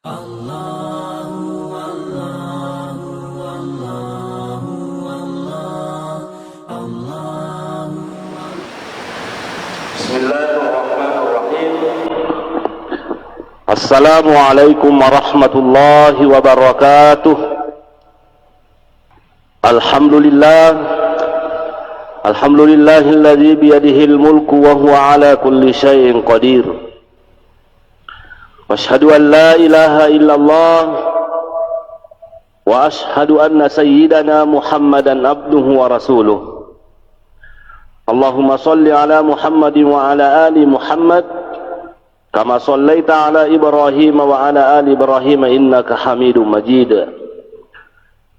Bismillahirrahmanirrahim. Assalamualaikum warahmatullahi wabarakatuh. Alhamdulillahilladzi biyadihil mulku wa huwa ala kulli syai'in qadir. Wa asyhadu an la ilaha illallah wa asyhadu anna sayyidana Muhammadan abduhu wa rasuluh. Allahumma salli ala Muhammadin wa ala ali Muhammad kama sallaita ala Ibrahim wa ala ali Ibrahim innaka Hamidum Majid.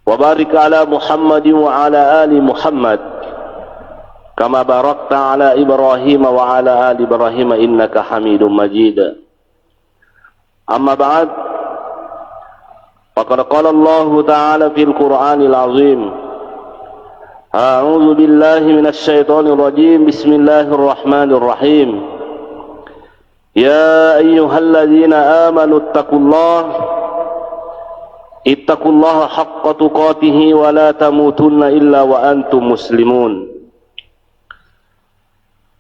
Wa barik ala Muhammadin wa ala ali Muhammad kama barakta ala Ibrahim wa ala ali Ibrahim innaka Hamidum Majid. Amma ba'd, faqad qala Allah ta'ala fil Qur'anil 'azim. A'udzu billahi minasy syaithanir rajim. Bismillahir rahim. Ya ayyuhalladzina amanu ittaqullaha haqqa tuqatih wa la tamutunna illa wa antum muslimun.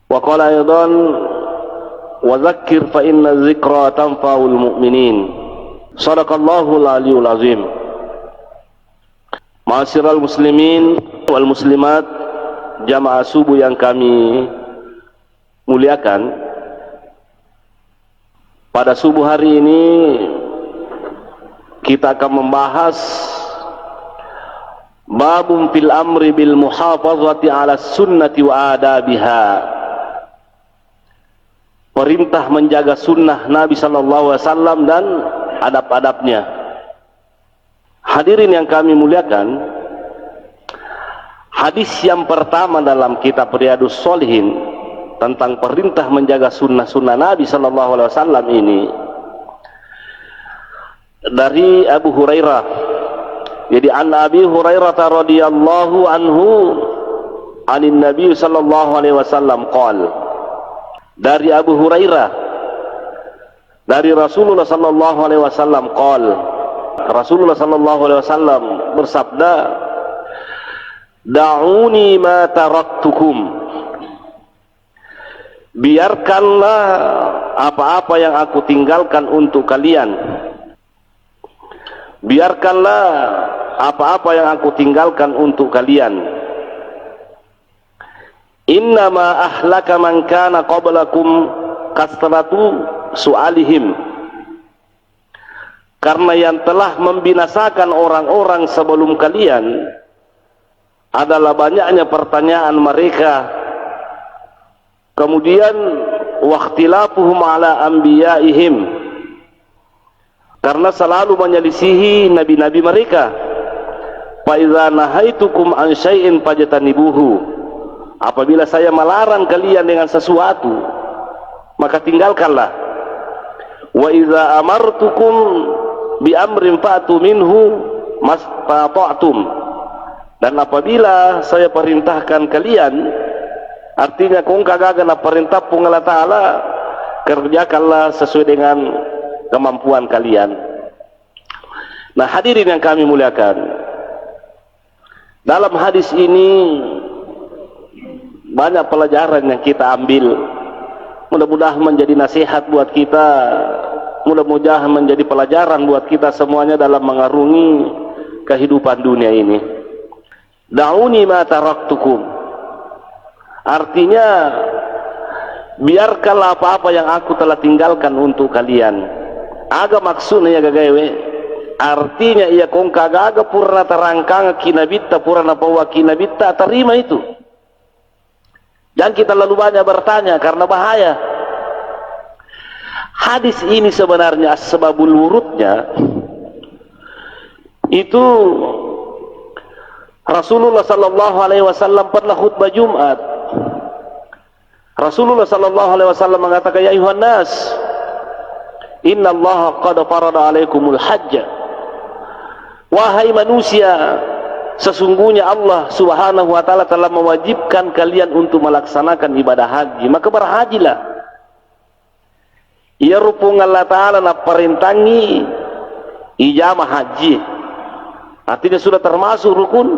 Wa qala aidan wa dzakkir fa inna dzikra tanfa'ul mu'minin. Shadaqallahul aliyyul azim. Ma'asyiral muslimin wal muslimat, jamaah subuh yang kami muliakan, pada subuh hari ini kita akan membahas babun fil amri bil muhafazati ala sunnati wa adabiha. Perintah menjaga sunnah Nabi sallallahu alaihi wasallam dan adab-adabnya. Hadirin yang kami muliakan, hadis yang pertama dalam kitab Riyadhus Shalihin tentang perintah menjaga sunnah-sunnah Nabi sallallahu alaihi wasallam ini dari Abu Hurairah. Jadi an Abi Hurairah radhiyallahu anhu anin Nabi sallallahu alaihi wasallam qala, dari Abu Hurairah dari Rasulullah sallallahu alaihi wasallam qala, Rasulullah sallallahu alaihi wasallam bersabda, da'uni ma taraktukum, biarkanlah apa-apa yang aku tinggalkan untuk kalian. Biarkanlah apa-apa yang aku tinggalkan untuk kalian. Innama ahlaka man kana qablakum kasratu su'alihim, karena yang telah membinasakan orang-orang sebelum kalian adalah banyaknya pertanyaan mereka, kemudian waqtilafuhum ala anbiyaihim, karena selalu menyelisihi nabi-nabi mereka. Fa idza nahaitukum an syai'in fajtanibuhu, apabila saya melarang kalian dengan sesuatu maka tinggalkanlah. Wa idza amartukum bi amrin fa'tu minhu mastata'tum, dan apabila saya perintahkan kalian, artinya kung kagagana perintah pung Allah Ta'ala, kerjakanlah sesuai dengan kemampuan kalian. Nah, hadirin yang kami muliakan, dalam hadis ini banyak pelajaran yang kita ambil. Mudah-mudahan menjadi nasihat buat kita, mudah-mudahan menjadi pelajaran buat kita semuanya dalam mengarungi kehidupan dunia ini. Da'uni ma taraktukum, artinya biarkanlah apa-apa yang aku telah tinggalkan untuk kalian. Aga maksudnya gagawe, artinya ia kong kagaga purna terangkang kinabita purna pawa kinabita, terima itu. Jangan kita lalu banyak bertanya karena bahaya. Hadis ini sebenarnya sebabul wurudnya itu Rasulullah sallallahu alaihi wasallam pernah khutbah Jumat. Rasulullah sallallahu alaihi wasallam mengatakan, ya ayuhan nas, innallaha qad farada alaikumul hajj. Wahai manusia, sesungguhnya Allah subhanahu wa ta'ala telah mewajibkan kalian untuk melaksanakan ibadah haji, maka berhajilah. Ia rupung Allah Ta'ala na perintangi ijamah haji, artinya sudah termasuk rukun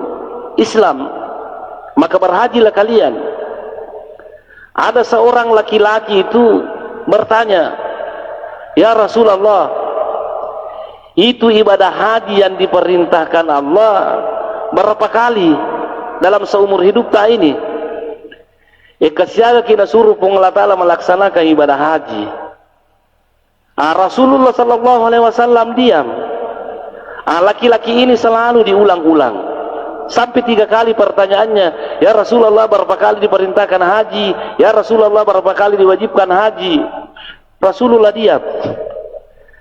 Islam, maka berhajilah kalian. Ada seorang laki-laki itu bertanya, ya Rasulullah, itu ibadah haji yang diperintahkan Allah berapa kali dalam seumur hidup tak ini? Kasiaga kita suruh Allah Ta'ala melaksanakan ibadah haji. Rasulullah sallallahu alaihi wasallam diam. Laki-laki ini selalu diulang-ulang sampai 3 kali pertanyaannya, ya Rasulullah berapa kali diperintahkan haji, ya Rasulullah berapa kali diwajibkan haji. Rasulullah diam.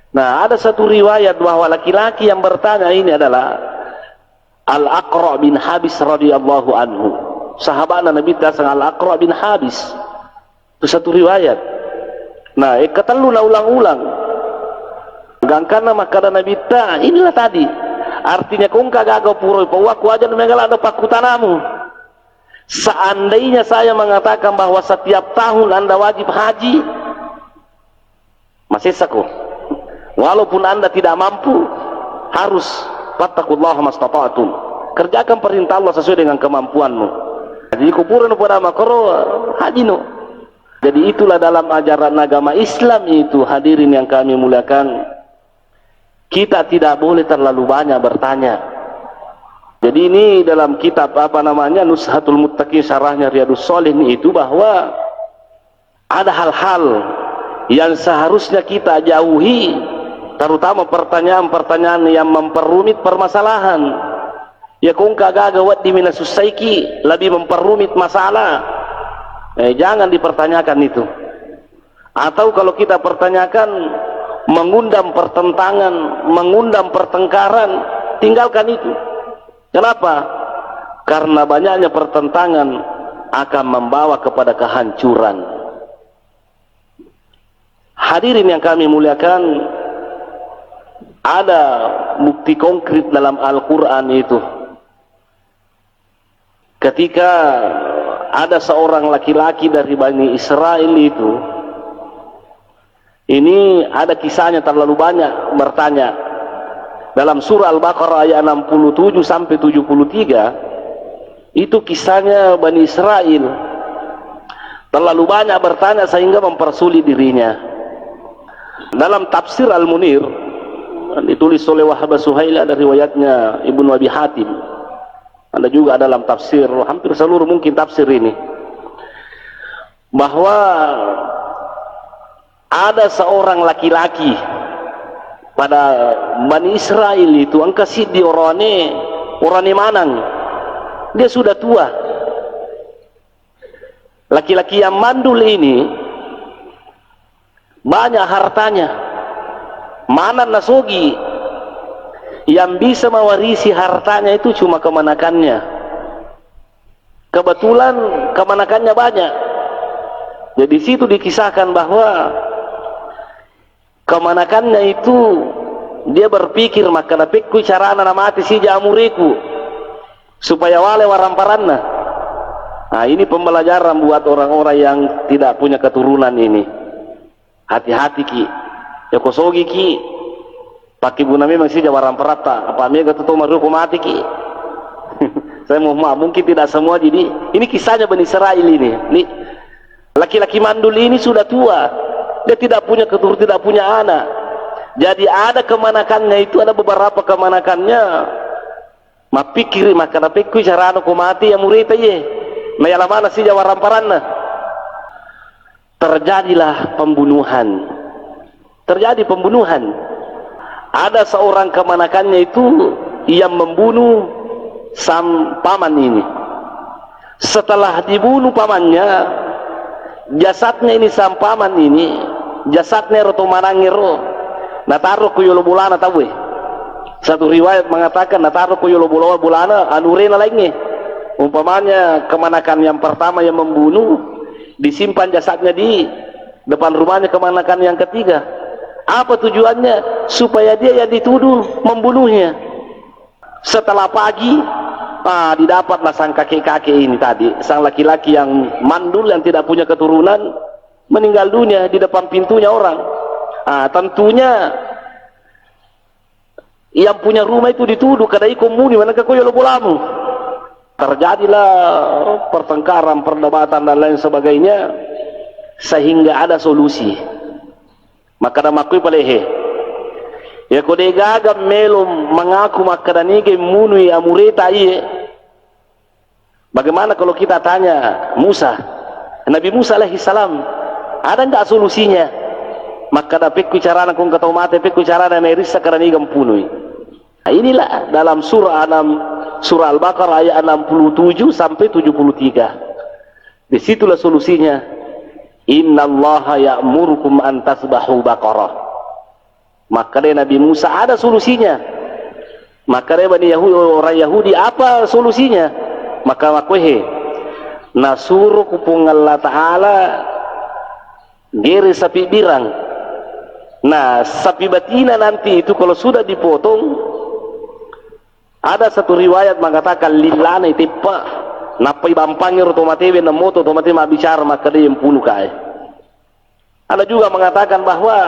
Nah, ada satu riwayat bahwa laki-laki yang bertanya ini adalah Al-Aqra bin Habis radhiyallahu anhu, sahabat Nabi Tasang Al-Aqra bin Habis. Itu satu riwayat. Nah, keteluna ulang-ulang gangkana maka Nabi ta inilah tadi artinya kong kagak puroi pawaku aja memang ada pakutanamu. Seandainya saya mengatakan bahwa setiap tahun Anda wajib haji, masih saku, walaupun Anda tidak mampu, harus fattaqullaha mastata'tum, kerjakan perintah Allah sesuai dengan kemampuanmu. Jadi kuburan pada makro haji no. Jadi itulah dalam ajaran agama Islam itu, hadirin yang kami muliakan, kita tidak boleh terlalu banyak bertanya. Jadi ini dalam kitab apa namanya Nushatul Muttaqin syarahnya Riyadhus Shalihin itu, bahwa ada hal-hal yang seharusnya kita jauhi, terutama pertanyaan-pertanyaan yang memperumit permasalahan. Ya kung kagak gawat di minasusaiki, lebih memperumit masalah. Jangan dipertanyakan itu. Atau kalau kita pertanyakan mengundang pertentangan, mengundang pertengkaran, tinggalkan itu. Kenapa? Karena banyaknya pertentangan akan membawa kepada kehancuran. Hadirin yang kami muliakan, ada bukti konkret dalam Al-Quran itu. Ketika ada seorang laki-laki dari Bani Israel itu, ini ada kisahnya terlalu banyak bertanya. Dalam surah Al-Baqarah ayat 67 sampai 73 itu kisahnya Bani Israel. Terlalu banyak bertanya sehingga mempersulit dirinya. Dalam tafsir Al-Munir ditulis oleh Wahab Suhaili, ada riwayatnya Ibnu Abi Hatim. Ada juga dalam tafsir, hampir seluruh mungkin tafsir ini, bahwa ada seorang laki-laki pada Bani Israel itu, angkasid di orane manang, dia sudah tua. Laki-laki yang mandul ini banyak hartanya, mana nasogi, yang bisa mewarisi hartanya itu cuma kemanakannya. Kebetulan kemanakannya banyak. Jadi situ dikisahkan bahwa kemanakannya itu dia berpikir, maka napikku cara anak mati si jamuriku supaya wale waramparanna. Nah, ini pembelajaran buat orang-orang yang tidak punya keturunan ini. Hati-hati ki, ya kosogi ki, pakai guna memang sih jawaran perata apa mega tuh maruku mati ki. Saya mau mungkin tidak semua. Jadi ini kisahnya Bani Israel ini. Laki-laki mandul ini sudah tua, dia tidak punya keturunan, tidak punya anak. Jadi ada kemanakannya itu, ada beberapa kemanakannya. Mapikir maka napikku cara aku mati yang murid ye. Mayala mana sih jawaran paranna. Terjadilah pembunuhan. Terjadi pembunuhan. Ada seorang kemanakannya itu yang membunuh paman ini. Setelah dibunuh pamannya, jasadnya ini paman ini, jasadnya roto manangiro, nataruh ku yolo bulana tahu. Satu riwayat mengatakan nataruh ku yolo bulana anurena lagi. Umpamanya kemanakan yang pertama yang membunuh, disimpan jasadnya di depan rumahnya kemanakan yang ketiga. Apa tujuannya? Supaya dia yang dituduh membunuhnya. Setelah pagi, didapatlah sang kakek-kakek ini tadi, sang laki-laki yang mandul yang tidak punya keturunan, meninggal dunia di depan pintunya orang. Tentunya Yang punya rumah itu dituduh kada ikomuni mana kakoyo lo bolamu. Terjadilah pertengkaran, perdebatan dan lain sebagainya sehingga ada solusi. Maka dah makui palehe. Ya kode gagam melo mengaku maka danige munui amureta iye. Bagaimana kalau kita tanya Musa, Nabi Musa alaihi salam, ada enggak solusinya? Maka dah pekku carana kung katau mate pekku carana nerisa karaniga punui. Nah, inilah dalam surah surah Al-Baqarah ayat 67 sampai 73. Disitulah solusinya. Innallaha ya'murukum an tasbahu baqarah. Maka dia Nabi Musa ada solusinya. Maka dia Bani Yahudi, orang Yahudi apa solusinya? Maka makwehe nasuruh kupung Allah Ta'ala gere sapi birang. Nah sapi betina nanti itu kalau sudah dipotong, ada satu riwayat mengatakan lilane tepa napai bampangnya otomatis na moto otomatis ma bicara maka dia yang puluh kai. Ada juga mengatakan bahwa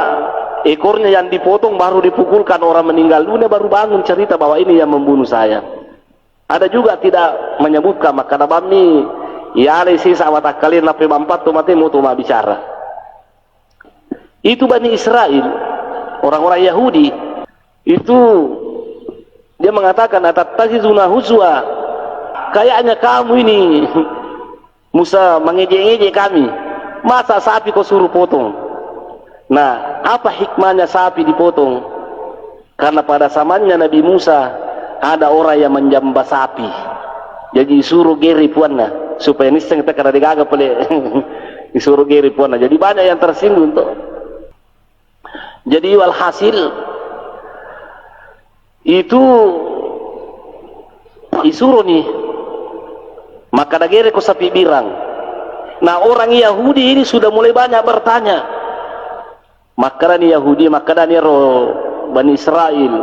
ekornya yang dipotong baru dipukulkan orang meninggal dunia baru bangun cerita bahwa ini yang membunuh saya. Ada juga tidak menyebutkan maka nabami ya ada sisa watak kalian napai bampat otomatis moto ma bicara. Itu Bani Israel, orang-orang Yahudi itu dia mengatakan atattazizuna huzwa, kayaknya kamu ini Musa mengejek-ngejek kami, masa sapi kau suruh potong. Nah apa hikmahnya sapi dipotong? Karena pada zamannya Nabi Musa ada orang yang menjambah sapi, jadi suruh geri puanna supaya niscaya kita kada digagap oleh disuruh geri puanna, jadi banyak yang tersinggung tuh. Jadi walhasil itu disuruh nih maka dagere ko sapi birang. Nah orang Yahudi ini sudah mulai banyak bertanya, maka ni Yahudi maka ni Bani Israel,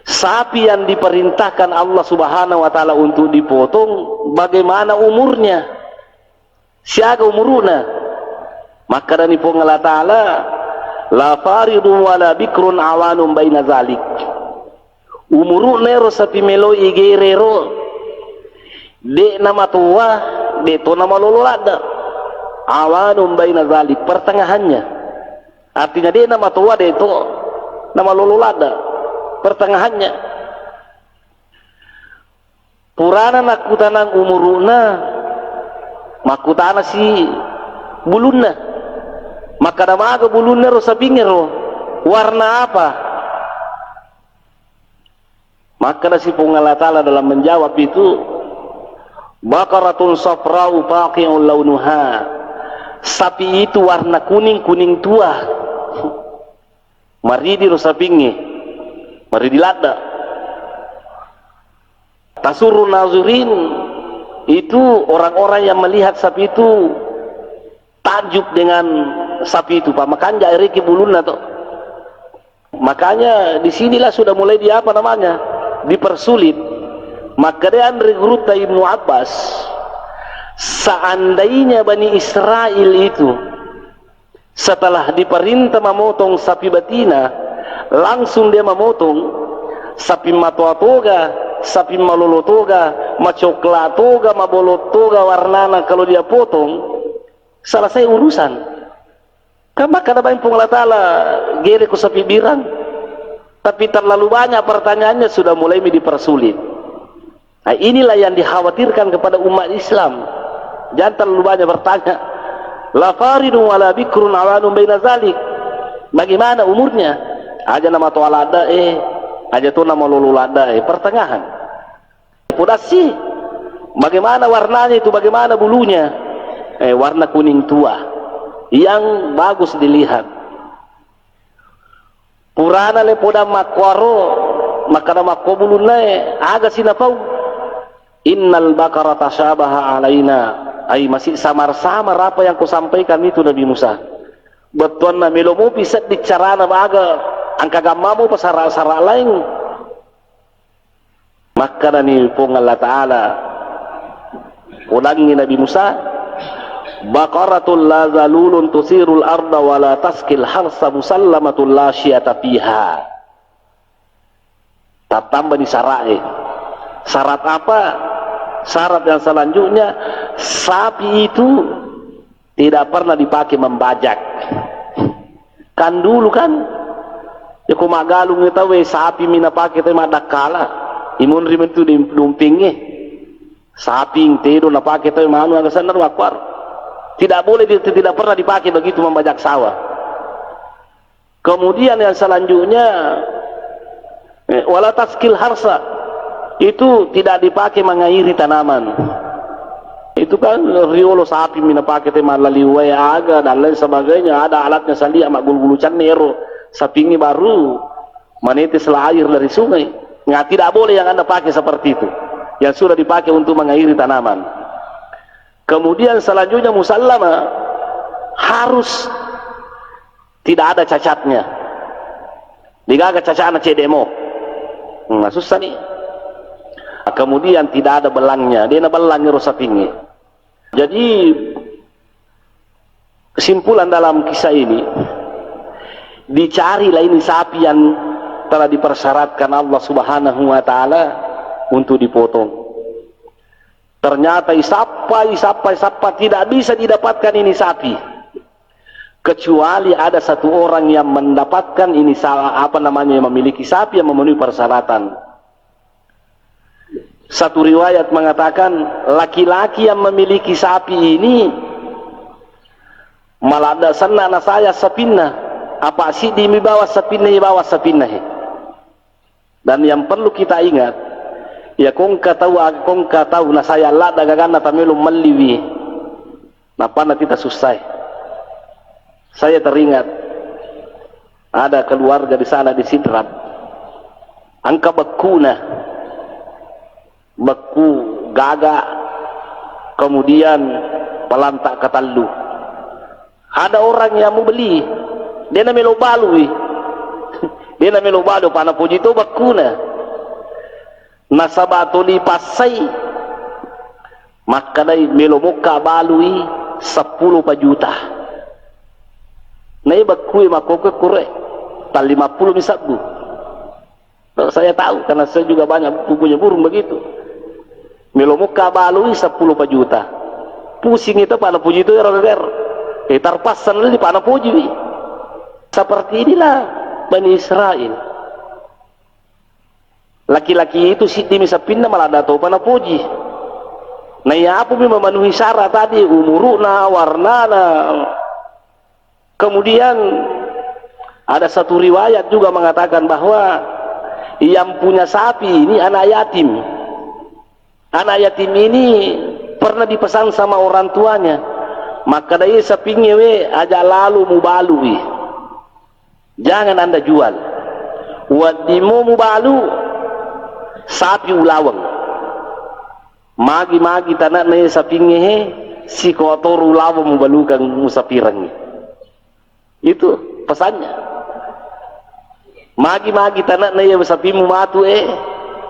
sapi yang diperintahkan Allah Subhanahu wa taala untuk dipotong bagaimana umurnya, siapa umuruna? Maka ni pong Allah taala la faridun wala bikrun awanum baina zalik. Umuru nero sapi melo igerero de nama tua de to nama lololada awanum baina zalik, pertengahannya. Artinya de nama tua de to nama lololada, pertengahannya. Purana nakutanang umuruna makutana si bulunna. Maka damaga bulunnya ro sapingnya ro warna apa? Maka nasi Allah Ta'ala dalam menjawab itu baqaratun safra'u faqi'un launuha, sapi itu warna kuning tua. Maridi ro sapingnya maridi lada. Tasurun nazurin itu orang-orang yang melihat sapi itu takjub dengan sapi itu pak, makanya airiki bulunna tuh. Makanya disinilah sudah mulai di apa namanya dipersulit. Maka dia Andri Gruta Ibnu Abbas, seandainya Bani Israel itu setelah diperintah memotong sapi betina langsung dia memotong sapi matoatoga, sapi malolotoga, macoklatoga, mabolotoga warnana, kalau dia potong selesai urusan. Karena kadang pun Allah Ta'ala gere ku sapi birang, tapi terlalu banyak pertanyaannya sudah mulai dipersulit. Nah, inilah yang dikhawatirkan kepada umat Islam, jangan terlalu banyak bertanya. La faridun wala bikrun awanum baina zalik, bagaimana umurnya? Aja nama tualada aja tu nama lolulada pertengahan. Udah sih bagaimana warnanya itu, bagaimana bulunya? Warna kuning tua yang bagus dilihat. Purana le poda makwaro maka nama kobulunna aga sinapau innal baqara tashabaha alaina, ai masih samar-samar apa yang kau sampaikan itu Nabi Musa. Betul na melomo bisa dicarana baga angka gamamu pasara-sara lain. Maka ni pong Allah Ta'ala ulangi Nabi Musa, baqaratul la zalulun tusirul arda wa la taskil harsa musallamatul la syiata fiha. tambah di syarat apa? Syarat yang selanjutnya, sapi itu tidak pernah dipakai membajak. Kan dulu kan ya kumagalung kita sapi mina pakai tema dakala imun rimen tu dumpingi sapi tedo na pakai tema anu agak sanar wakwar. Tidak boleh, tidak pernah dipakai begitu membajak sawah. Kemudian yang selanjutnya wala taskil harsa, itu tidak dipakai mengairi tanaman. Itu kan riolo sapi mina pakai tema laliwai aga dan lain sebagainya, ada alatnya salia mak gulu-gulu nero sapi ini baru menetislah air dari sungai. Nggak, tidak boleh yang Anda pakai seperti itu, yang sudah dipakai untuk mengairi tanaman. Kemudian selanjutnya musallama harus tidak ada cacatnya. Digaga cacatnya cedemo. Susah nih. Kemudian tidak ada belangnya, dia belangnya rusak tinggi. Jadi kesimpulan dalam kisah ini, dicarilah ini sapi yang telah dipersyaratkan Allah Subhanahu wa taala untuk dipotong. Ternyata isapa tidak bisa didapatkan ini sapi, kecuali ada satu orang yang mendapatkan ini yang memiliki sapi yang memenuhi persyaratan. Satu riwayat mengatakan laki-laki yang memiliki sapi ini malah ada sana saya sapinna apa sih di bawah sapinna. Dan yang perlu kita ingat, ya kongka tahu na saya la dagagan na tamelu maliwi napa na kita susah. Saya teringat ada keluarga di sana di Sidrap, angka beku gaga, kemudian pelantak katallu. Ada orang yang mau beli, dia na melo balu, pana puji to bakuna nasabatuli pasai, maka dai melo muka balui 10 juta. Nai bakui makoke kure tal 50 misabu. Saya tahu karena saya juga banyak punya burung begitu. Melo muka balui 10 juta. Pusing itu pana puji itu roger. Tarpasan di pana puji. Seperti inilah Bani Israel. Laki-laki itu si dimi sapinna malah dato pana puji. Nah ya apa memenuhi syarat tadi, umuruna, warnana. Kemudian ada satu riwayat juga mengatakan bahwa yang punya sapi ini anak yatim. Anak yatim ini pernah dipesan sama orang tuanya, maka dari sapinya aja lalu mubalu, jangan Anda jual. Wadimu mubalu sapi ulawang. Magi tanah na sapinya si kotor ulawang mubalukan musapirang. Itu pesannya. Magi tanah na sapimu matu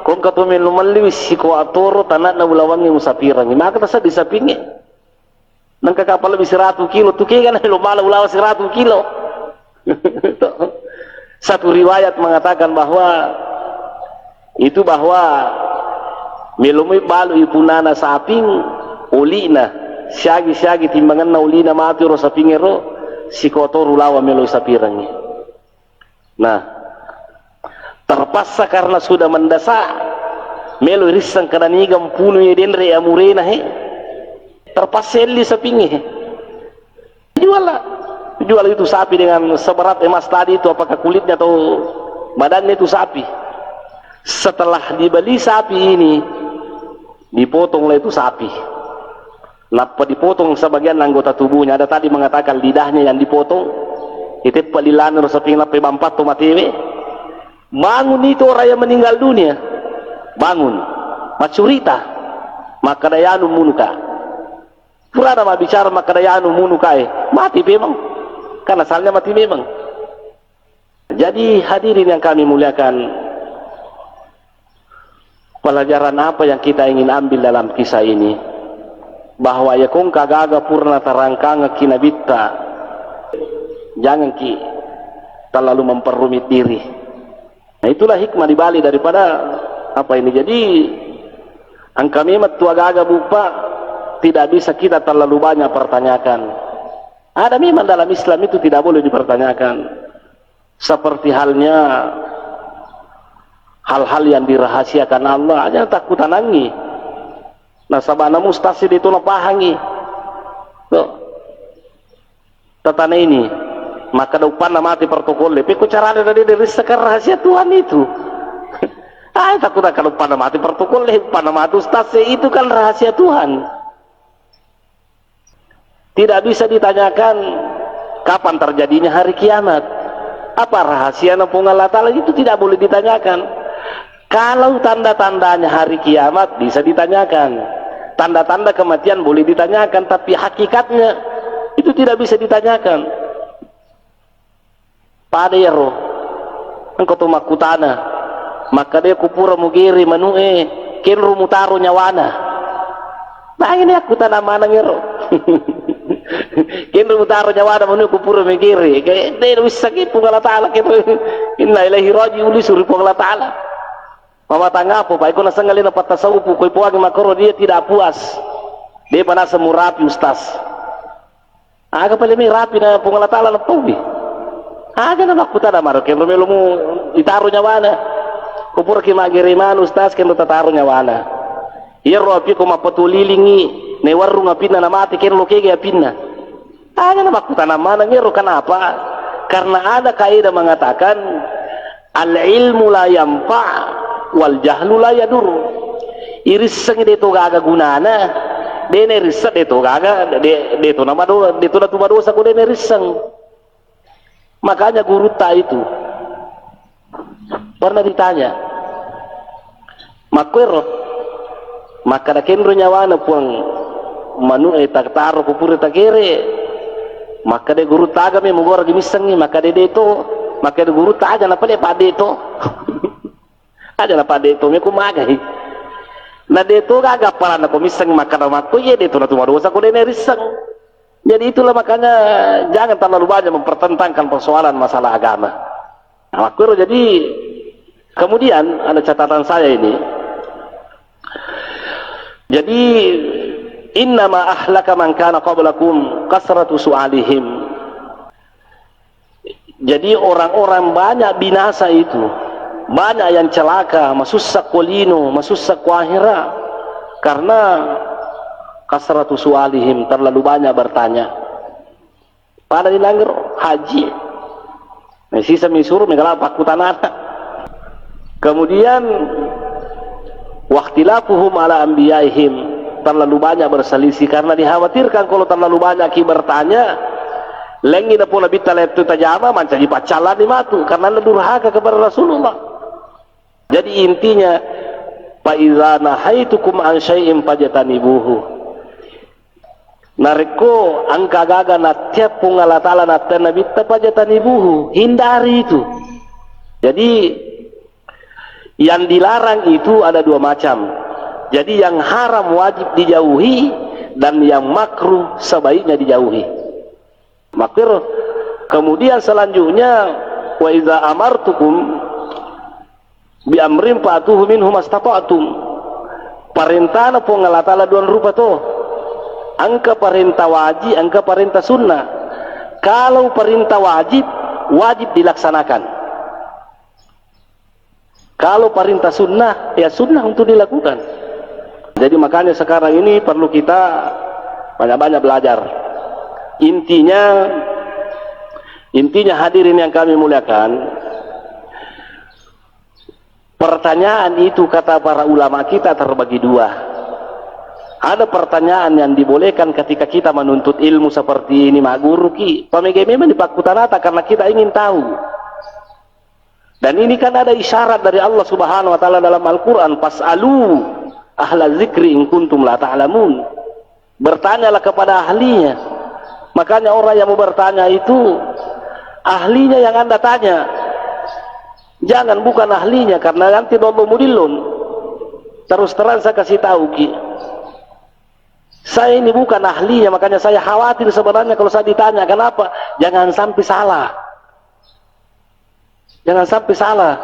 kung katumin lumaliwis si kotor tanah na ulawang musapirang. Maka tasa di sapingnya. Nang kakapal lebih 100 kilo, tuh kan lumala ulawa 100 kilo. Satu riwayat mengatakan bahwa melumi balu ipunana saping ulina syagi timbangan na ulina mati ro sapingero si kotor ulawa melo sapirangi. Nah, terpaksa karena sudah mendesak melo risang kananigam puno ye denre amurena terpaksa li sapingi. Jual itu sapi dengan seberat emas tadi itu, apakah kulitnya atau badannya itu sapi. Setelah dibeli sapi ini, dipotonglah itu sapi. Napa dipotong sebagian anggota tubuhnya. Ada tadi mengatakan lidahnya yang dipotong. Itu pelilan sapi napa bampat to matewe. Bangun itu orang yang meninggal dunia. Bangun. Macurita. Maka dayanu munuka. Pura nama bicara maka dayanu munuka mati memang. Karena asalnya mati memang. Jadi hadirin yang kami muliakan, pelajaran apa yang kita ingin ambil dalam kisah ini? Bahwa ya kung kagaga purna tarangkanga kinabita, jangan terlalu memperumit diri. Nah, itulah hikmah di balik daripada apa ini. Jadi angka memet tu agak-agak bupa, tidak bisa kita terlalu banyak pertanyakan. Ada memang dalam Islam itu tidak boleh dipertanyakan, seperti halnya hal-hal yang dirahasiakan Allah aja takut tanangi. Nah, sabana mustasi itu napahangi tuh tatana ini, maka depan mati protokol tapi ku cara ada dari risakan rahasia Tuhan itu. Takut kalau pada mati protokol pada mati ustaz itu kan rahasia Tuhan, tidak bisa ditanyakan kapan terjadinya hari kiamat. Apa rahasia napung Allah Ta'ala itu tidak boleh ditanyakan. Kalau tanda-tandanya hari kiamat bisa ditanyakan, tanda-tanda kematian boleh ditanyakan, tapi hakikatnya itu tidak bisa ditanyakan. Pada ya roh engkau tu makutana, maka dia kupura mugiri manue kenru mutaro nyawana. Nah ini aku tanah mana ngero. Kenru mutaro nyawana manue kupura mugiri kayak dia bisa kipu Allah Ta'ala gitu. Inna ilahi raji'un lisuri Allah Ta'ala. Mama tangga apa pak? Iko nasa ngalina patasawupu koi puagi makoro dia tidak puas. Dia panas semu rapi ustaz. Aga paling rapi na pungala Ta'ala na paubi. Aga na makuta na maro kenro melumu itaro nyawana. Kupura ki magiriman ustaz kenro tataro nyawana. Iro api ko mapatulilingi ne warru ngapina na mati kenro kege apina. Aga na makuta na mana ngero kenapa? Karena ada kaidah mengatakan al ilmu la yampa' wal jahlu la yadur. Irisang dito gaga gunana, dene riset dito gaga dito nama do dito na tumadosa ko dene risang. Makanya guru ta itu pernah ditanya, makwero maka kenro nyawana puang manu taktaro kupure takere, maka de guru taga me mugora gimisangi maka de dito maka de guru taga na pale pa dito. Aja na pada itu me kumagai na deto gaga para na komisang makaramat ko ye deto na tumadosa ko dene risang. Jadi itulah makanya jangan terlalu banyak mempertentangkan persoalan masalah agama. Nah, jadi kemudian ada catatan saya ini. Jadi innama ahlaka man kana qablakum kasratu su'alihim. Jadi orang-orang banyak binasa itu, banyak yang celaka, masusak kolino, masusak kuahira, karena kasratu su'alihim, terlalu banyak bertanya. Pada dilanggar haji, sisa misur megala pakutanana. Kemudian waqtilafuhum ala anbiyaihim, terlalu banyak berselisih karena dikhawatirkan kalau terlalu banyak bertanya, lengi na pula bitalet tu tajama manca dipacalan di matu karena durhaka kepada Rasulullah. Jadi intinya fa iza nahaitukum an syai'in fajtanibuhu. Nareko angka gaga na tiap pungala ta'ala na nabi fajtanibuhu, hindari itu. Jadi yang dilarang itu ada dua macam. Jadi yang haram wajib dijauhi dan yang makruh sebaiknya dijauhi. Makruh. Kemudian selanjutnya wa iza amartukum bi amrin fa'tuhu minhu mastata'tum. Perintah na po ngalatala duan rupa to. Angka perintah wajib, angka perintah sunnah. Kalau perintah wajib, wajib dilaksanakan. Kalau perintah sunnah, ya sunnah untuk dilakukan. Jadi makanya sekarang ini perlu kita banyak-banyak belajar. Intinya hadirin yang kami muliakan, pertanyaan itu kata para ulama kita terbagi dua. Ada pertanyaan yang dibolehkan ketika kita menuntut ilmu seperti ini, mak guru ki pamege memang dipakutanata karena kita ingin tahu. Dan ini kan ada isyarat dari Allah Subhanahu wa taala dalam Al-Qur'an, fas'alu ahla zikri in kuntum la ta'lamun. Bertanyalah kepada ahlinya. Makanya orang yang mau bertanya itu ahlinya yang Anda tanya. Jangan bukan ahlinya, karena nanti dhallu mudillun. Terus terang saya kasih tahu ki, saya ini bukan ahlinya, makanya saya khawatir sebenarnya kalau saya ditanya. Kenapa? Jangan sampai salah. Jangan sampai salah.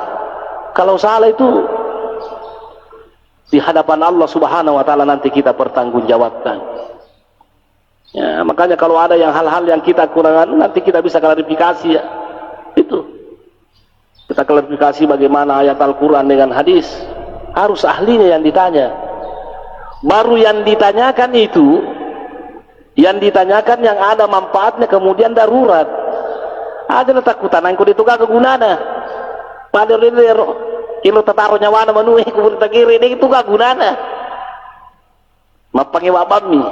Kalau salah itu di hadapan Allah Subhanahu wa taala nanti kita pertanggungjawabkan. Ya, makanya kalau ada yang hal-hal yang kita kurang, nanti kita bisa klarifikasi ya. Itu. Kita klarifikasi bagaimana ayat Al-Qur'an dengan hadis. Harus ahlinya yang ditanya. Baru yang ditanyakan itu, yang ditanyakan yang ada manfaatnya kemudian darurat. Ada takutan angko itu gak kegunana. Padahal ini ilo tataro nyawana manuhi kubur takiri ini itu gak gunana. Mapangi wabami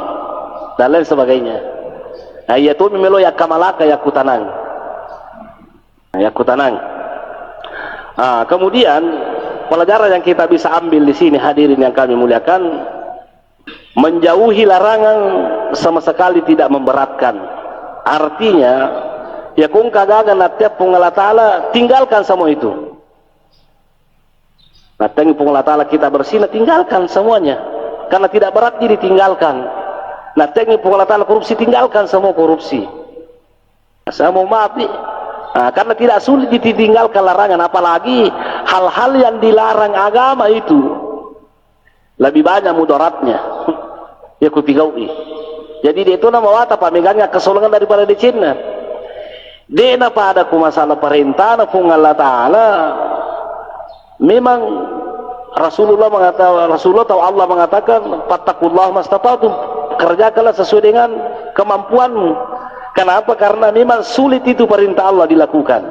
dan lain sebagainya. Nah, iya tuh mimelo ya kamalaka ya kutanang. Ya kutanang. Ah, kemudian pelajaran yang kita bisa ambil di sini hadirin yang kami muliakan, menjauhi larangan sama sekali tidak memberatkan. Artinya ya kung kagagan na tiap Allah Ta'ala tinggalkan semua itu. Nah tengi Allah Ta'ala kita bersih, tinggalkan semuanya karena tidak berat jadi tinggalkan. Nah tengi Allah Ta'ala korupsi, tinggalkan semua korupsi. Saya mau maaf nih. Nah, karena tidak sulit ditinggalkan larangan, apalagi hal-hal yang dilarang agama itu lebih banyak mudaratnya. Ya kutigaui. Jadi dia itu nama wata pamegangnya kesolongan daripada di Cina. Dia pada ku masalah perintah pun Allah Ta'ala. Memang Rasulullah atau Allah mengatakan fattakullah mastata'tum, kerjakanlah sesuai dengan kemampuanmu. Kenapa? Karena memang sulit itu perintah Allah dilakukan.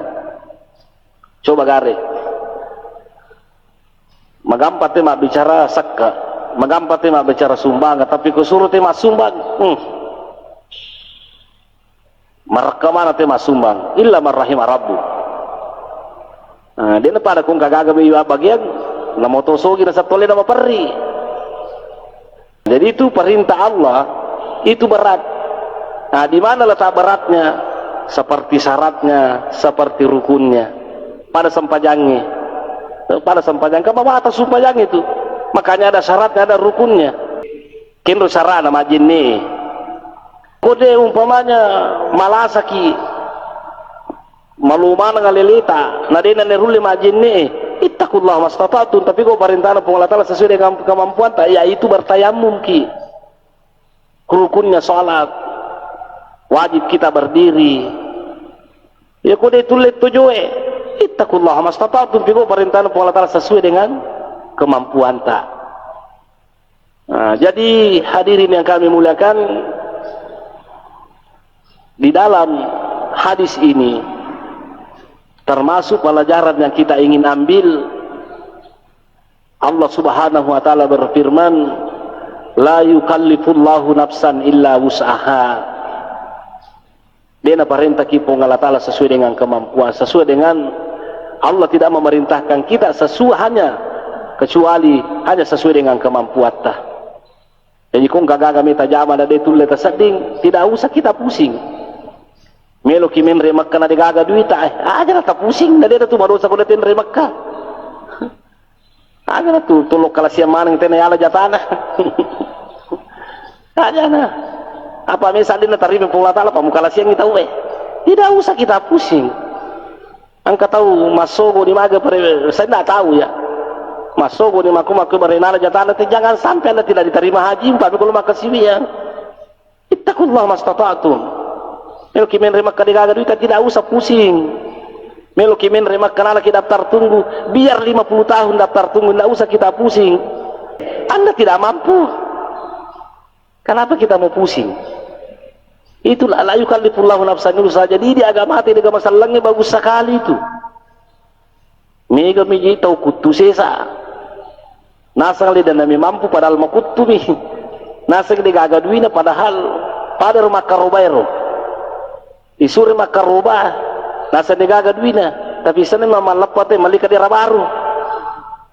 Coba gare magampat tema bicara sakka, magampat tema bicara sumbang, tapi kusuruh tema sumbang marekamana tema sumbang illa marrahim rabbu. Nah, dia pada kung kagagabi bagian na motosogi na satole na maperri. Jadi itu perintah Allah itu berat. Nah, di mana letak beratnya? Seperti syaratnya, seperti rukunnya. Pada sempajangnya. Pada sempajang ke bawah atas sempajang itu. Makanya ada syaratnya, ada rukunnya. Kendo syarana majin nih. Kode umpamanya malasaki malumana ngalilita nadena neruli majin nih. Ittaqullah mastata'tum, tapi kau perintah Allah Ta'ala sesuai dengan kemampuan tak, yaitu bertayamum ki. Rukunnya salat. Wajib kita berdiri. Ya kode tulis tujue. Ittaqullah mastata'tum, tapi kau perintah Allah Ta'ala sesuai dengan kemampuan tak. Nah, jadi hadirin yang kami muliakan, di dalam hadis ini termasuk pelajaran yang kita ingin ambil. Allah Subhanahu wa taala berfirman, la yukallifullahu nafsan illa wus'aha. Dia perintah kita Allah Ta'ala sesuai dengan kemampuan, sesuai dengan Allah tidak memerintahkan kita sesuai hanya kecuali hanya sesuai dengan kemampuan ta. Jadi kung kagaga mita jama na de tulle ta sading, tidak usah kita pusing. Melo kimen remak kana de gaga duita aja na ta pusing na de tu madosa ko den remak ka. Aja na tu tulok kala sia manang tena yala jatana. Aja na. Apa misalnya na tarime pula tala pamukala siang kita uwe. Tidak usah kita pusing. Angka tahu masogo di maga saya tidak tahu ya. Masogo di maku berenala jatana, jangan sampai anda tidak diterima haji, tapi kalau maka siwian. Ittaqullah mastata'tum. Melo kimen remak kadigaga duita tidak usah pusing. Melo kimen remak kanala kita daftar tunggu, biar 50 tahun daftar tunggu, tidak usah kita pusing. Anda tidak mampu. Kenapa kita mau pusing? Itulah la yukallifullahu nafsan illa wus'aha. Jadi di agama hati, di agama salangnya bagus sekali itu. Mega miji tau kutu sesa. Nasang li dan nami mampu padahal makutu mi. Nasang di gagaduina padahal pada rumah karobairo. Isuri makaroba. Nasang di gagaduina. Tapi sana mama lepate malika di rabaru.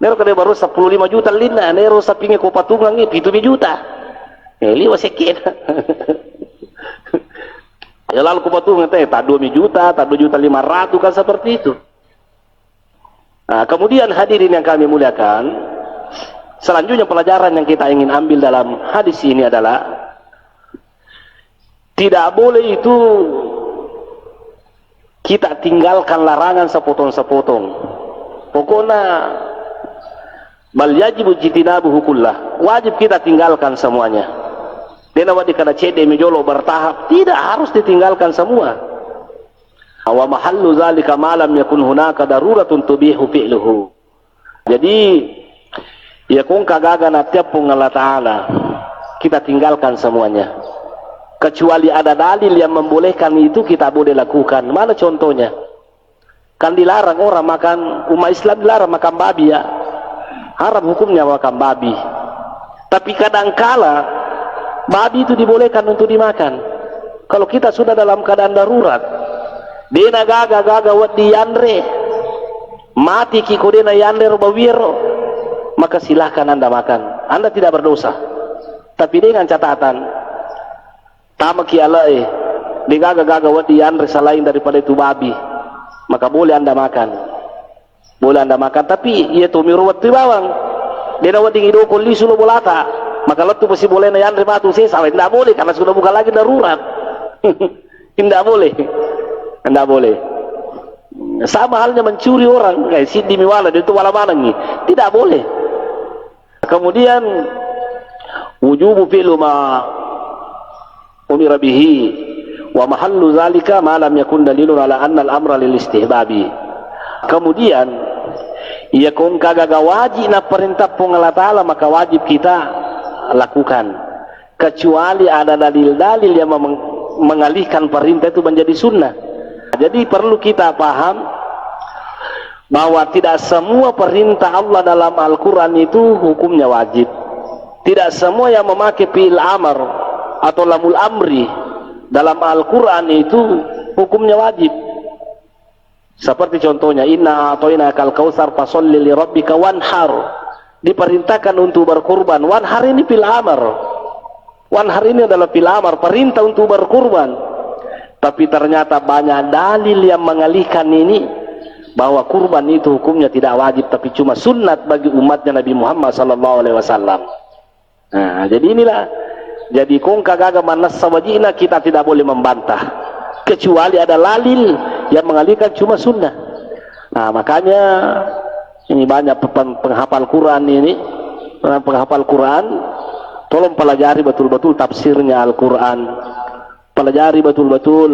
Nero kade baru 15 juta lina. Nero sapinge ko patungang 7 juta. Liwa sekian. Ya lalu kupatungan teh tak 2 juta, tak 2.500.000 kan seperti itu. Nah, kemudian hadirin yang kami muliakan, selanjutnya pelajaran yang kita ingin ambil dalam hadis ini adalah tidak boleh itu kita tinggalkan larangan sepotong-sepotong. Pokoknya bal yajibu jitinabuhu kullah, wajib kita tinggalkan semuanya. Dena wadi kada cede mejolo bertahap, tidak harus ditinggalkan semua. Wa mahallu zalika ma lam yakun hunaka daruratun tubihu fi'luhu. Jadi ya kung kagaga na tiap Allah Ta'ala, kita tinggalkan semuanya. Kecuali ada dalil yang membolehkan itu, kita boleh lakukan. Mana contohnya? Kan dilarang orang makan, umat Islam dilarang makan babi ya. Haram hukumnya makan babi. Tapi kadangkala babi itu dibolehkan untuk dimakan. Kalau kita sudah dalam keadaan darurat, dena gaga wat diandre, mati kiko dena yandre bawiro, maka silahkan Anda makan. Anda tidak berdosa. Tapi dengan catatan, tamak kialai, di gaga wat diandre selain daripada itu babi, maka boleh Anda makan. Boleh Anda makan, tapi ia tu miruwat tu bawang. Dia nawat tinggi doko lisu lo bolata. Maka letu pasti boleh na yandre batu sesa. Tidak boleh karena sudah bukan lagi darurat. Tidak boleh. Tidak boleh. Sama halnya mencuri orang, kayak Sidi Miwala itu wala mana nih. Tidak boleh. Kemudian wujubu fi'lu ma umira bihi wa mahallu zalika ma lam yakun dalilun ala anna al-amra lil istihbabi. Kemudian ya kung kagaga wajib na perintah Allah Ta'ala, maka wajib kita lakukan, kecuali ada dalil-dalil yang mengalihkan perintah itu menjadi sunnah. Jadi perlu kita paham bahwa tidak semua perintah Allah dalam Al-Quran itu hukumnya wajib. Tidak semua yang memakai fi'il amr atau lamul amri dalam Al-Quran itu hukumnya wajib. Seperti contohnya, inna a'tainakal kautsar fasholli li rabbika wanhar. Diperintahkan untuk berkurban. Wanhar ini fil amr. Wanhar ini adalah fil amr, perintah untuk berkurban. Tapi ternyata banyak dalil yang mengalihkan ini, bahwa kurban itu hukumnya tidak wajib, tapi cuma sunnat bagi umatnya Nabi Muhammad SAW. Nah, jadi inilah. Jadi kung kagaga manas sawajina, kita tidak boleh membantah. Kecuali ada dalil yang mengalihkan cuma sunnah. Nah, makanya ini banyak penghafal Quran ini, penghafal Quran, tolong pelajari betul-betul tafsirnya Al-Quran, pelajari betul-betul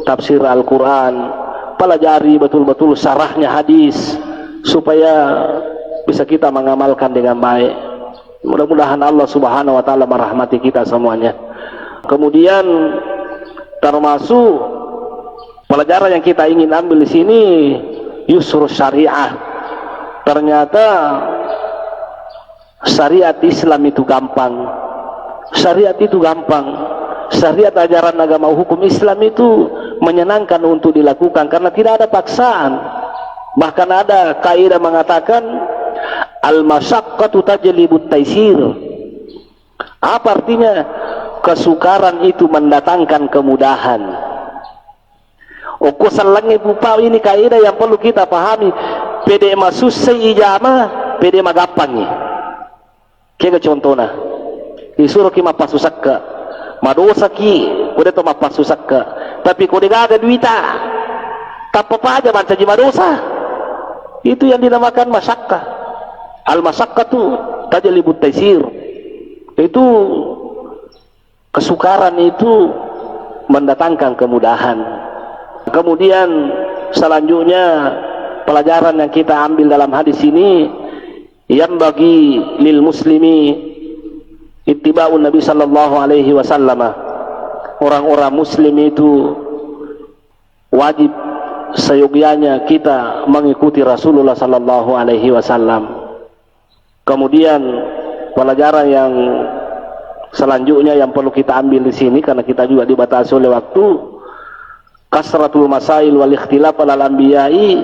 tafsir Al-Quran, pelajari betul-betul syarahnya hadis, supaya bisa kita mengamalkan dengan baik. Mudah-mudahan Allah Subhanahu wa Ta'ala merahmati kita semuanya. Kemudian termasuk pelajaran yang kita ingin ambil di sini, yusrus syariah. Ternyata syariat Islam itu gampang. Syariat itu gampang. Syariat ajaran agama hukum Islam itu menyenangkan untuk dilakukan karena tidak ada paksaan. Bahkan ada kaidah mengatakan al-masyaqqatu tajlibut taisir. Apa artinya? Kesukaran itu mendatangkan kemudahan. Okusan langi pupa, ini kaidah yang perlu kita pahami. Pede masusai ijama, pede magapangi. Kaya contohnya, disuruh ki mapasusakka, madosa ki, kuda to mapasusakka. Tapi kuda gada duita, tak apa aja manca ji madosa. Itu yang dinamakan masyakka. Al masyakkatu tajlibut taisir. Itu kesukaran itu mendatangkan kemudahan. Kemudian selanjutnya pelajaran yang kita ambil dalam hadis ini, yang bagi lil muslimi ittiba'un Nabi sallallahu alaihi wasallam. Orang-orang muslim itu wajib seyogyanya kita mengikuti Rasulullah sallallahu alaihi wasallam. Kemudian pelajaran yang selanjutnya yang perlu kita ambil di sini, karena kita juga dibatasi oleh waktu, kasratul masail wal ikhtilaf alal anbiya'i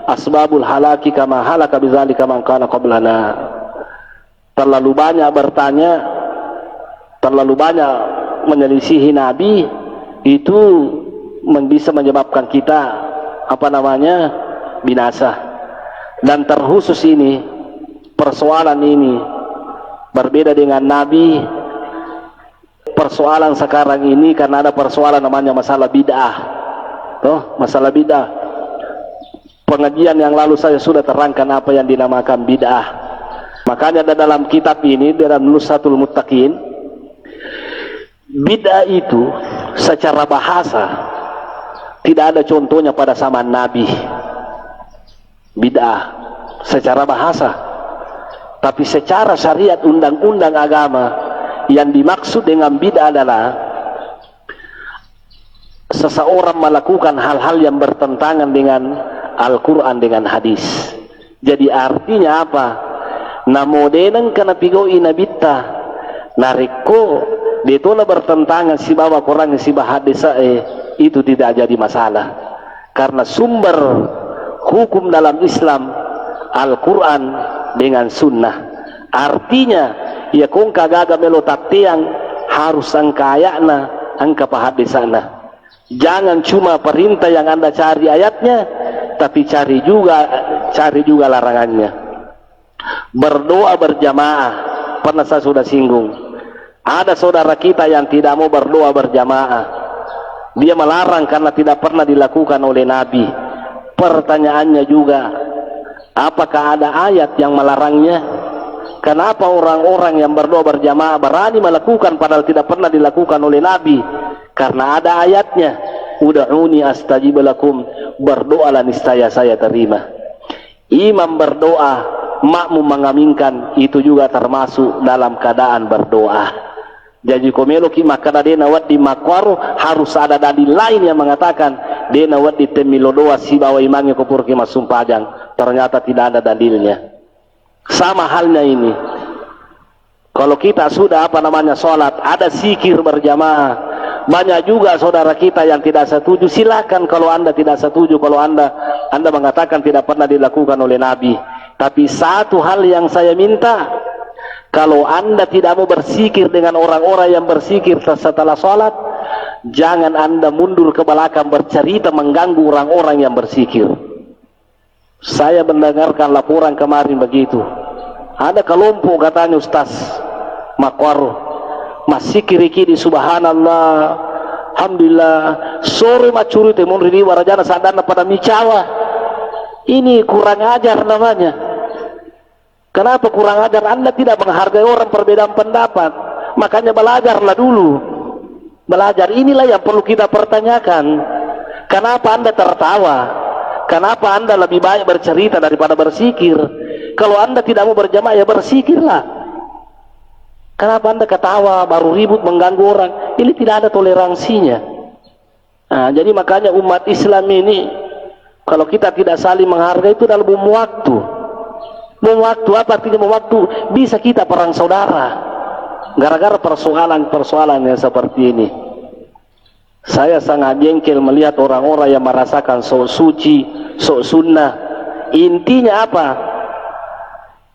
asbabul halaki kama halaka bidzalika man kana qablana. Terlalu banyak bertanya, terlalu banyak menyelisihi nabi, itu bisa menyebabkan kita binasa. Dan terkhusus ini, persoalan ini berbeda dengan nabi. Persoalan sekarang ini karena ada persoalan namanya masalah bid'ah. Masalah bid'ah. pengajian yang lalu saya sudah terangkan apa yang dinamakan bid'ah. Makanya ada dalam kitab ini, dalam Nushatul Muttaqin, bid'ah itu secara bahasa tidak ada contohnya pada zaman Nabi. Bid'ah secara bahasa, tapi secara syariat undang-undang agama yang dimaksud dengan bid'ah adalah seseorang melakukan hal-hal yang bertentangan dengan Al-Quran dengan hadis. Jadi artinya apa? Namodenang kana pigoi nabitta nariko detola bertentangan si bawa Quran si hadis itu tidak jadi masalah, karena sumber hukum dalam Islam Al-Quran dengan sunnah. Artinya ya kung kagaga melo tattiang harus angkayana angka pahadisana. Jangan cuma perintah yang Anda cari ayatnya, tapi cari juga larangannya. Berdoa berjamaah, pernah saya sudah singgung. Ada saudara kita yang tidak mau berdoa berjamaah. Dia melarang karena tidak pernah dilakukan oleh Nabi. Pertanyaannya juga, apakah ada ayat yang melarangnya? Kenapa orang-orang yang berdoa berjamaah berani melakukan padahal tidak pernah dilakukan oleh Nabi? Karena ada ayatnya, ud'uni astajib lakum, berdoalah niscaya saya terima. Imam berdoa, makmum mengaminkan, itu juga termasuk dalam keadaan berdoa. Jadi komelo ki makana dena wadi makwaro harus ada dalil lain yang mengatakan dena wadi temilo doa si bawa imangnya kupur ki masumpajang. Ternyata tidak ada dalilnya. Sama halnya ini. Kalau kita sudah sholat, ada zikir berjamaah. Banyak juga saudara kita yang tidak setuju. Silakan kalau Anda tidak setuju, kalau Anda mengatakan tidak pernah dilakukan oleh Nabi. Tapi satu hal yang saya minta, kalau Anda tidak mau berzikir dengan orang-orang yang berzikir setelah sholat, jangan Anda mundur ke belakang bercerita mengganggu orang-orang yang berzikir. Saya mendengarkan laporan kemarin begitu. Ada kelompok katanya Ustaz Makwar masih kiri-kiri subhanallah alhamdulillah sore macuri temun rini warajana sadana pada micawa. Ini kurang ajar namanya. Kenapa kurang ajar? Anda tidak menghargai orang perbedaan pendapat. Makanya belajarlah dulu. Belajar inilah yang perlu kita pertanyakan. Kenapa Anda tertawa? Kenapa Anda lebih banyak bercerita daripada berzikir? Kalau Anda tidak mau berjamaah ya berzikirlah. Kenapa Anda ketawa baru ribut mengganggu orang? Ini tidak ada toleransinya. Nah, jadi makanya umat Islam ini kalau kita tidak saling menghargai itu dalam bom waktu. Bom waktu apa artinya bom waktu? Bisa kita perang saudara gara-gara persoalan yang seperti ini. Saya sangat jengkel melihat orang-orang yang merasakan sok suci, sok sunnah. Intinya apa?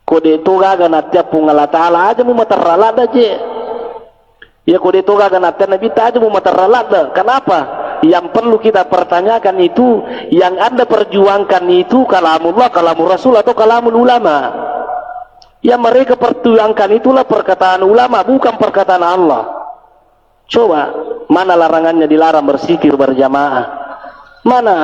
Kode toga ganatya pungala taala aja mu matarala aja. Ya kode toga ganatya nabi aja mu matarala. Kenapa? Yang perlu kita pertanyakan itu, yang Anda perjuangkan itu kalamullah, kalamur Rasul atau kalamul ulama. Yang mereka perjuangkan itulah perkataan ulama, bukan perkataan Allah. Coba, mana larangannya dilarang berzikir berjamaah? Mana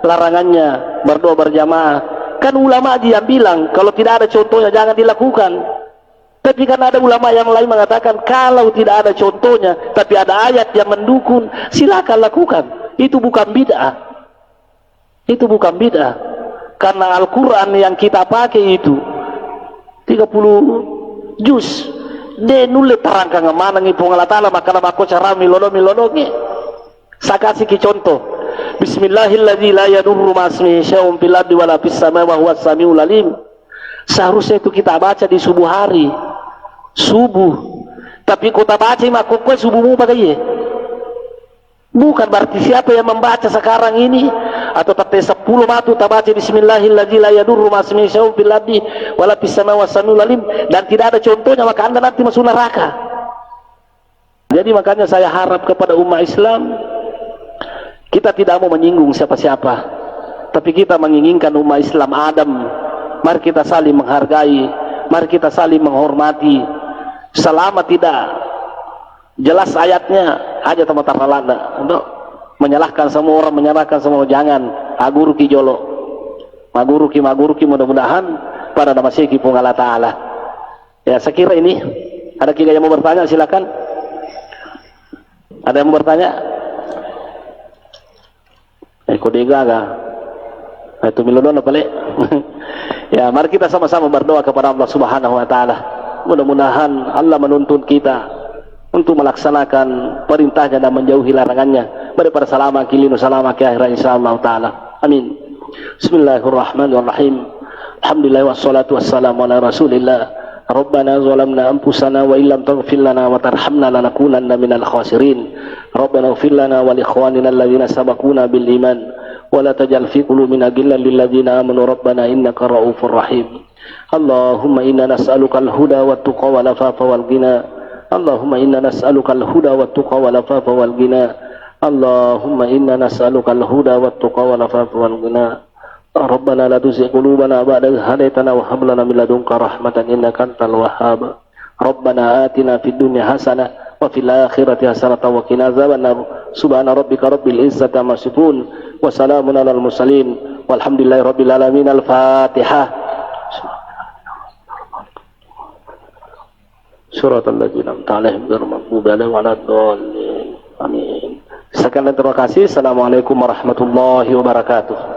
larangannya berdoa berjamaah? Kan ulama aja yang bilang kalau tidak ada contohnya jangan dilakukan. Tapi kan ada ulama yang lain mengatakan kalau tidak ada contohnya tapi ada ayat yang mendukung, silakan lakukan. Itu bukan bid'ah. Itu bukan bid'ah. Karena Al-Quran yang kita pakai itu 30 juz. De nulle terangkan mana ngi pungala ta'ala makana mako cara milono ngi. Saya kasih ki contoh. Bismillahirrahmanirrahim la yadurru ma'asmihi syai'un fil ardi wala fis samai wa huwas samiul alim. Seharusnya itu kita baca di subuh hari. Subuh. Tapi kota baca mako kowe subuhmu pakai. Bukan berarti siapa yang membaca sekarang ini atau tete 10 matu tak baca bismillahirrahmanirrahim la yadurru ma'asmihi syai'un fil ardi wala fis samai was samiul alim dan tidak ada contohnya, maka Anda nanti masuk neraka. Jadi makanya saya harap kepada umat Islam, kita tidak mau menyinggung siapa-siapa, tapi kita menginginkan umat Islam adem. Mari kita saling menghargai, mari kita saling menghormati. Selama tidak jelas ayatnya, aja teman terlalanda untuk menyalahkan semua orang, menyalahkan semua, jangan agur kijolo. maguruki mudah-mudahan pada nama siki pung Allah Ta'ala. Ya, saya kira ini. Ada yang mau bertanya, silakan. Ada yang mau bertanya? Kodega ga? Itu milodon apa le? Ya, mari kita sama-sama berdoa kepada Allah Subhanahu wa taala. Mudah-mudahan Allah menuntun kita untuk melaksanakan perintahnya dan menjauhi larangannya. Daripada salama kilinu salama ke akhirat insyaallah taala. Amin. Bismillahirrahmanirrahim. Alhamdulillah wassalatu wassalamu ala Rasulillah. Rabbana zalamna anfusana wa illam taghfir lana wa tarhamna lanakunanna minal khasirin. Rabbana ighfir lana wa li ikhwanina alladhina sabaquna bil iman wa la taj'al fi qulubina ghillan lil ladzina amanu rabbana innaka ra'ufur rahim. Allahumma inna nas'aluka al-huda wat tuqa wal afafa wal ghina. Allahumma inna nas'aluka al-huda wat tuqa wal afafa wal ghina. Allahumma inna nas'aluka al-huda wat tuqa wal afafa wal ghina. Rabbana la tuzigh qulubana ba'da idh hadaytana wa hab lana min ladunka rahmatan innaka antal wahhab. Rabbana atina fid dunya hasanah wa fil akhirati hasanah wa qina adzabannar. Subhana rabbika rabbil izzati amma yasifun wa salamun alal mursalin walhamdulillahi rabbil alamin. Al-Fatihah. Suratul ladzina an'amta 'alaihim ghairil maghdubi 'alaihim waladdallin. Amin. Sekian dan terima kasih. Assalamualaikum warahmatullahi wabarakatuh.